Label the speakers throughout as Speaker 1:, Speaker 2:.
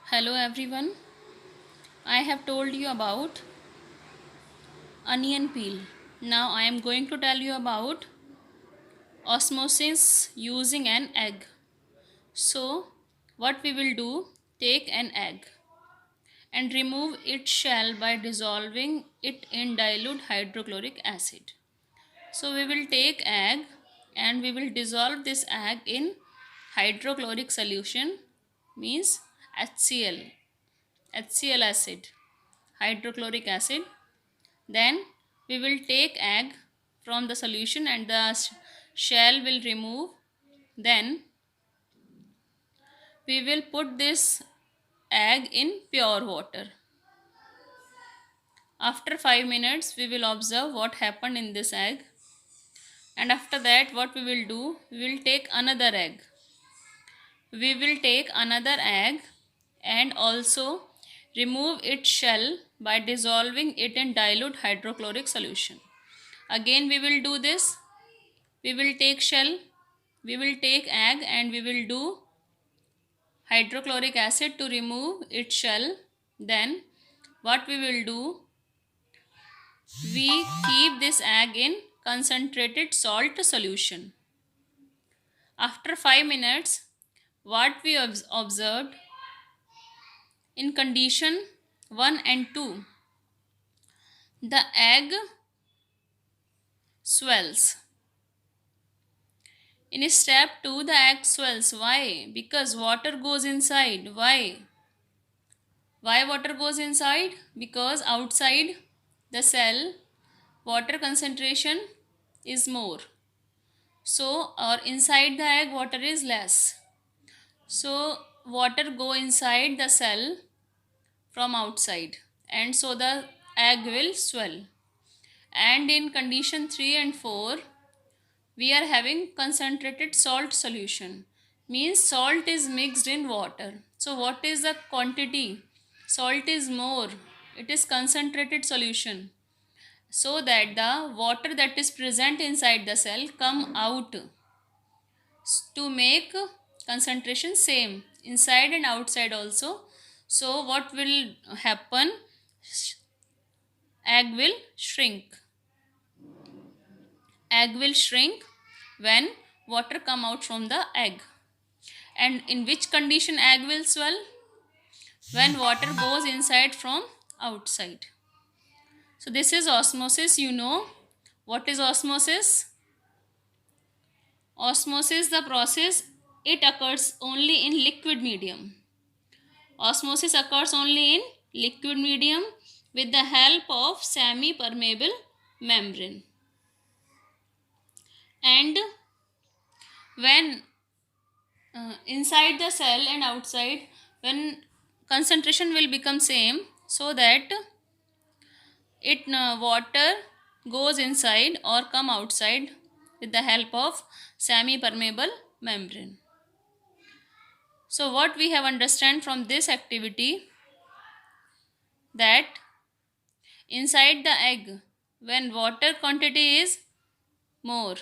Speaker 1: Hello everyone. I have told you about onion peel. Now I am going to tell you about osmosis using an egg. So what we will do, take an egg and remove its shell by dissolving it in dilute hydrochloric acid. So we will take egg and we will dissolve this egg in hydrochloric solution, means HCl, HCl acid, hydrochloric acid. Then we will take egg from the solution and the shell will remove. Then we will put this egg in pure water. After 5 minutes we will observe what happened in this egg, and after that what we will do, we will take another egg. We will take another egg and also remove its shell by dissolving it in dilute hydrochloric solution. Again we will do this. We will take shell, we will take egg and we will do hydrochloric acid to remove its shell. Then what we will do, we keep this egg in concentrated salt solution. After 5 minutes, what we observed, in condition 1 and 2, the egg swells. In step 2, the egg swells. Why? Because water goes inside. Why? Why water goes inside? Because outside the cell, water concentration is more. So, or inside the egg, water is less. So, water go inside the cell from outside, and so the egg will swell. And in condition 3 and 4, we are having concentrated salt solution, means salt is mixed in water. So what is the quantity? Salt is more, it is concentrated solution, so that the water that is present inside the cell come out to make concentration same inside and outside also. So what will happen, egg will shrink. Egg will shrink when water come out from the egg. And in which condition egg will swell? When water goes inside from outside. So this is osmosis. You know what is osmosis? Osmosis, the process, it occurs only in liquid medium. Osmosis occurs only in liquid medium with the help of semi-permeable membrane. And when inside the cell and outside, when concentration will become same, so that it water goes inside or come outside with the help of semi permeable membrane. So what we have understand from this activity, that inside the egg, when water quantity is more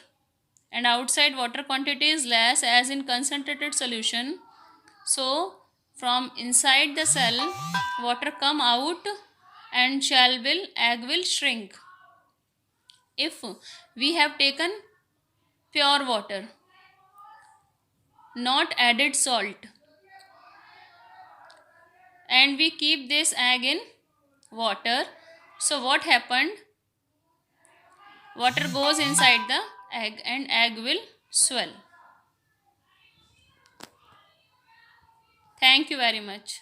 Speaker 1: and outside water quantity is less, as in concentrated solution, so from inside the cell water come out and egg will shrink. If we have taken pure water, not added salt, and we keep this egg in water, so what happened, water goes inside the egg and egg will swell. Thank you very much.